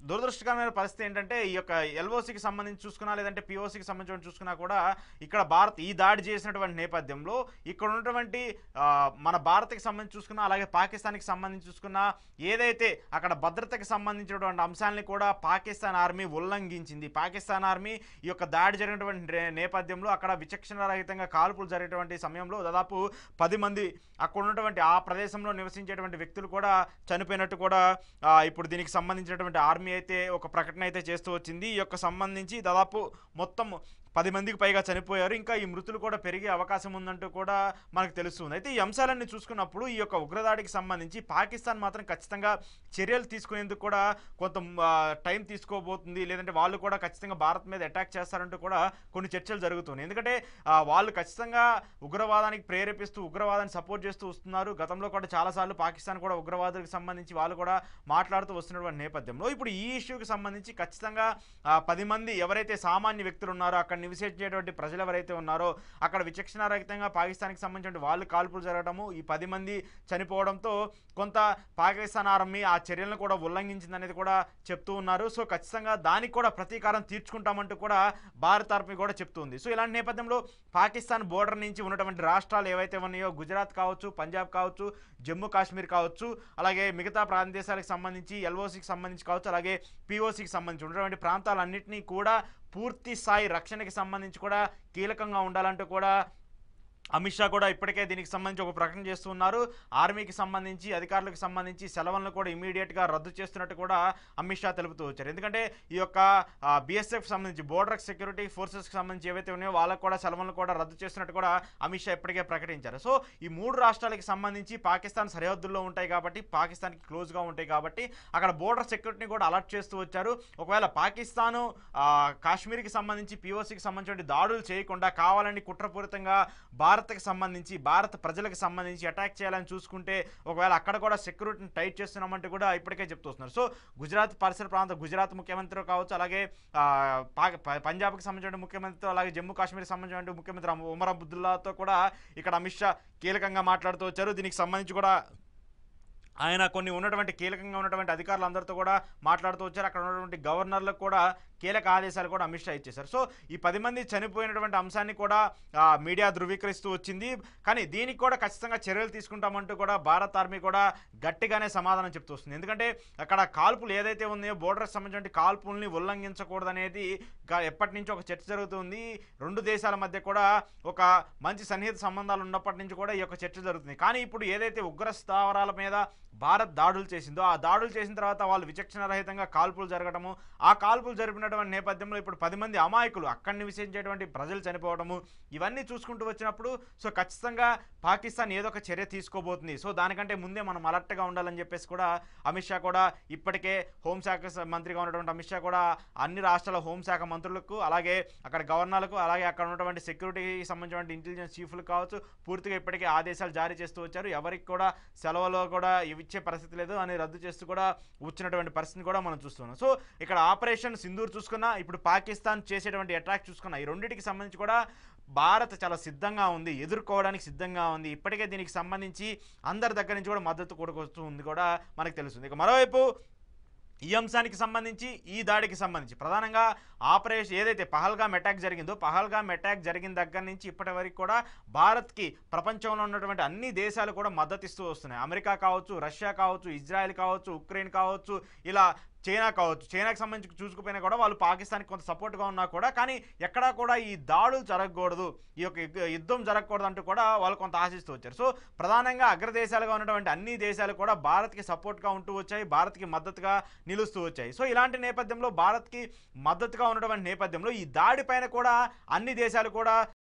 దురదృష్టకరమైన పరిస్థితి ఏంటంటే ఈ యొక్క ఎల్ఓసికి సంబంధించి చూసుకున్నా లేదంటే పిఓసికి సంబంధించి చూసుకున్నా కూడా ఇక్కడ భారత్ ఈ దాడి చేసినటువంటి నేపథ్యంలో ఇక్కడ ఉన్నటువంటి మన భారత్కి సంబంధించి చూసుకున్నా అలాగే పాకిస్తాన్కి సంబంధించి చూసుకున్నా ఏదైతే అక్కడ భద్రతకి సంబంధించినటువంటి అంశాలని కూడా పాకిస్తాన్ ఆర్మీ ఉల్లంఘించింది. పాకిస్తాన్ ఆర్మీ ఈ యొక్క దాడి జరిగినటువంటి నేపథ్యంలో అక్కడ విచక్షణ రహితంగా కాల్పులు జరిగేటువంటి సమయంలో దాదాపు 10 మంది అక్కడ ఉన్నటువంటి ఆ ప్రదేశంలో నివసించేటువంటి వ్యక్తులు కూడా చనిపోయినట్టు కూడా ఇప్పుడు దీనికి సంబంధించినటువంటి ఆర్మీ అయితే ఒక ప్రకటన అయితే చేస్తూ వచ్చింది. ఈ యొక్క సంబంధించి దాదాపు మొత్తం 10 మందికి పైగా చనిపోయారు. ఇంకా ఈ మృతులు కూడా పెరిగే అవకాశం ఉందంటూ కూడా మనకు తెలుస్తుంది. అయితే ఈ అంశాలన్నీ చూసుకున్నప్పుడు ఈ యొక్క ఉగ్రదాడికి సంబంధించి పాకిస్తాన్ మాత్రం ఖచ్చితంగా చర్యలు తీసుకునేందుకు కూడా కొంత టైం తీసుకోబోతుంది. లేదంటే వాళ్ళు కూడా ఖచ్చితంగా భారత్ మీద అటాక్ చేస్తారంటూ కూడా కొన్ని చర్చలు జరుగుతున్నాయి. ఎందుకంటే వాళ్ళు ఖచ్చితంగా ఉగ్రవాదానికి ప్రేరేపిస్తూ ఉగ్రవాదాన్ని సపోర్ట్ చేస్తూ వస్తున్నారు. గతంలో కూడా చాలాసార్లు పాకిస్తాన్ కూడా ఉగ్రవాదులకు సంబంధించి వాళ్ళు కూడా మాట్లాడుతూ వస్తున్నటువంటి నేపథ్యంలో ఇప్పుడు ఈ ఇష్యూకి సంబంధించి ఖచ్చితంగా 10 మంది ఎవరైతే సామాన్య వ్యక్తులు ఉన్నారో అక్కడ నివసించేటువంటి ప్రజలు ఎవరైతే ఉన్నారో అక్కడ విచక్షణారహితంగా పాకిస్తాన్కి సంబంధించిన వాళ్ళు కాల్పులు జరగడము ఈ 10 మంది చనిపోవడంతో కొంత పాకిస్తాన్ ఆర్మీ ఆ చర్యలను కూడా ఉల్లంఘించిందనేది కూడా చెప్తూ ఉన్నారు. సో ఖచ్చితంగా దానికి కూడా ప్రతీకారం తీర్చుకుంటామంటూ కూడా భారత ఆర్మీ కూడా చెప్తుంది. సో ఇలాంటి నేపథ్యంలో పాకిస్తాన్ బోర్డర్ నుంచి ఉన్నటువంటి రాష్ట్రాలు ఏవైతే ఉన్నాయో గుజరాత్ కావచ్చు, పంజాబ్ కావచ్చు, జమ్మూ కాశ్మీర్ కావచ్చు, అలాగే మిగతా ప్రాంతదేశాలకు సంబంధించి ఎల్ఓసికి సంబంధించి కావచ్చు, అలాగే పిఓసికి సంబంధించి ఉన్నటువంటి ప్రాంతాలన్నింటినీ కూడా పూర్తి స్థాయి రక్షణకి సంబంధించి కూడా కీలకంగా ఉండాలంటూ కూడా అమిత్ షా కూడా ఇప్పటికే దీనికి సంబంధించి ఒక ప్రకటన చేస్తున్నారు. ఆర్మీకి సంబంధించి అధికారులకు సంబంధించి సెలవులను కూడా ఇమీడియట్గా రద్దు చేస్తున్నట్టు కూడా అమిత్ షా తెలుపుతూ వచ్చారు. ఎందుకంటే ఈ యొక్క బిఎస్ఎఫ్ సంబంధించి బోర్డర్ సెక్యూరిటీ ఫోర్సెస్కి సంబంధించి ఏవైతే ఉన్నాయో వాళ్ళకు కూడా సెలవులను కూడా రద్దు చేస్తున్నట్టు కూడా అమిత్ షా ఇప్పటికే ప్రకటించారు. సో ఈ 3 రాష్ట్రాలకి సంబంధించి పాకిస్తాన్ సరిహద్దుల్లో ఉంటాయి కాబట్టి పాకిస్తాన్కి క్లోజ్గా ఉంటాయి కాబట్టి అక్కడ బోర్డర్ సెక్యూరిటీని కూడా అలర్ట్ చేస్తూ వచ్చారు. ఒకవేళ పాకిస్తాను కాశ్మీర్కి సంబంధించి పిఓసికి సంబంధించిన దాడులు చేయకుండా కావాలని కుట్రపూరితంగా భారత్కి సంబంధించి భారత ప్రజలకు సంబంధించి అటాక్ చేయాలని చూసుకుంటే ఒకవేళ అక్కడ కూడా సెక్యూరిటీని టైట్ చేస్తున్నామంటూ కూడా ఇప్పటికే చెప్తున్నారు. సో గుజరాత్ పరిసర ప్రాంత గుజరాత్ ముఖ్యమంత్రి కావచ్చు, అలాగే పంజాబ్కి సంబంధించిన ముఖ్యమంత్రి, అలాగే జమ్మూ కాశ్మీర్కి సంబంధించిన ముఖ్యమంత్రి ఉమర్ అబ్దుల్లాతో కూడా ఇక్కడ అమిత్ షా కీలకంగా మాట్లాడుతూ వచ్చారు. దీనికి సంబంధించి కూడా ఆయన కొన్ని ఉన్నటువంటి కీలకంగా ఉన్నటువంటి అధికారులందరితో కూడా మాట్లాడుతూ వచ్చారు. అక్కడ ఉన్నటువంటి గవర్నర్లకు కూడా కీలక ఆదేశాలు కూడా అమిత్ షా ఇచ్చేశారు. సో ఈ 10 మంది చనిపోయినటువంటి అంశాన్ని కూడా మీడియా ధృవీకరిస్తూ వచ్చింది. కానీ దీనికి కూడా ఖచ్చితంగా చర్యలు తీసుకుంటామంటూ కూడా భారత ఆర్మీ కూడా గట్టిగానే సమాధానం చెప్తూ వస్తుంది. ఎందుకంటే అక్కడ కాల్పులు ఏదైతే ఉన్నాయో బోర్డర్కి సంబంధించిన కాల్పుల్ని ఉల్లంఘించకూడదనేది ఎప్పటి నుంచో ఒక చర్చ జరుగుతుంది. 2 దేశాల మధ్య కూడా ఒక మంచి సన్నిహిత సంబంధాలు ఉన్నప్పటి నుంచి కూడా ఈ యొక్క చర్చ జరుగుతుంది. కానీ ఇప్పుడు ఏదైతే ఉగ్ర స్థావరాల మీద భారత్ దాడులు చేసిందో ఆ దాడులు చేసిన తర్వాత వాళ్ళు విచక్షణ రహితంగా కాల్పులు జరగడము, ఆ కాల్పులు జరిపినటువంటి నేపథ్యంలో ఇప్పుడు 10 మంది అమాయకులు అక్కడ నివసించేటువంటి ప్రజలు చనిపోవడము ఇవన్నీ చూసుకుంటూ వచ్చినప్పుడు సో ఖచ్చితంగా పాకిస్తాన్ ఏదో ఒక చర్య తీసుకోబోతుంది. సో దానికంటే ముందే మనం అలర్ట్గా ఉండాలని చెప్పేసి కూడా అమిత్ షా కూడా ఇప్పటికే హోంశాఖ మంత్రిగా ఉన్నటువంటి అమిత్ షా కూడా అన్ని రాష్ట్రాల హోంశాఖ మంత్రులకు, అలాగే అక్కడ గవర్నర్లకు, అలాగే అక్కడ ఉన్నటువంటి సెక్యూరిటీకి సంబంధించిన ఇంటెలిజెన్స్ చీఫ్లు కావచ్చు పూర్తిగా ఇప్పటికే ఆదేశాలు జారీ చేస్తూ వచ్చారు. ఎవరికి కూడా సెలవులో కూడా ఇచ్చే పరిస్థితి లేదు అని రద్దు చేస్తూ కూడా వచ్చినటువంటి పరిస్థితిని కూడా మనం చూస్తున్నాం. సో ఇక్కడ ఆపరేషన్ సింధూర్ చూసుకున్నా, ఇప్పుడు పాకిస్తాన్ చేసేటువంటి అటాక్ చూసుకున్నా, ఈ రెండింటికి సంబంధించి కూడా భారత్ చాలా సిద్ధంగా ఉంది, ఎదుర్కోవడానికి సిద్ధంగా ఉంది. ఇప్పటికే దీనికి సంబంధించి అందరి దగ్గర నుంచి కూడా మద్దతు కూడకొస్తూ ఉంది కూడా మనకు తెలుస్తుంది. ఇక మరోవైపు ఈ అంశానికి సంబంధించి ఈ దాడికి సంబంధించి ప్రధానంగా ఆపరేషన్ ఏదైతే పహల్గామ్ అటాక్ జరిగిందో పహల్గామ్ అటాక్ జరిగిన దగ్గర నుంచి ఇప్పటి వరకు కూడా భారత్కి ప్రపంచంలో ఉన్నటువంటి అన్ని దేశాలు కూడా మద్దతు ఇస్తూ వస్తున్నాయి. అమెరికా కావచ్చు, రష్యా కావచ్చు, ఇజ్రాయెల్ కావచ్చు, ఉక్రెయిన్ కావచ్చు, ఇలా చైనా కావచ్చు. చైనాకి సంబంధించి చూసుకుపోయినా కూడా వాళ్ళు పాకిస్తాన్కి కొంత సపోర్ట్గా ఉన్నా కూడా కానీ ఎక్కడా కూడా ఈ దాడులు జరగకూడదు, ఈ యొక్క యుద్ధం జరగకూడదు అంటూ కూడా వాళ్ళు కొంత ఆశిస్తూ వచ్చారు. సో ప్రధానంగా అగ్రదేశాలుగా ఉన్నటువంటి అన్ని దేశాలు కూడా భారత్కి సపోర్ట్గా ఉంటూ వచ్చాయి, భారత్కి మద్దతుగా నిలుస్తూ వచ్చాయి. సో ఇలాంటి నేపథ్యంలో భారత్కి మద్దతుగా ఉన్నటువంటి నేపథ్యంలో ఈ దాడి పైన కూడా అన్ని దేశాలు కూడా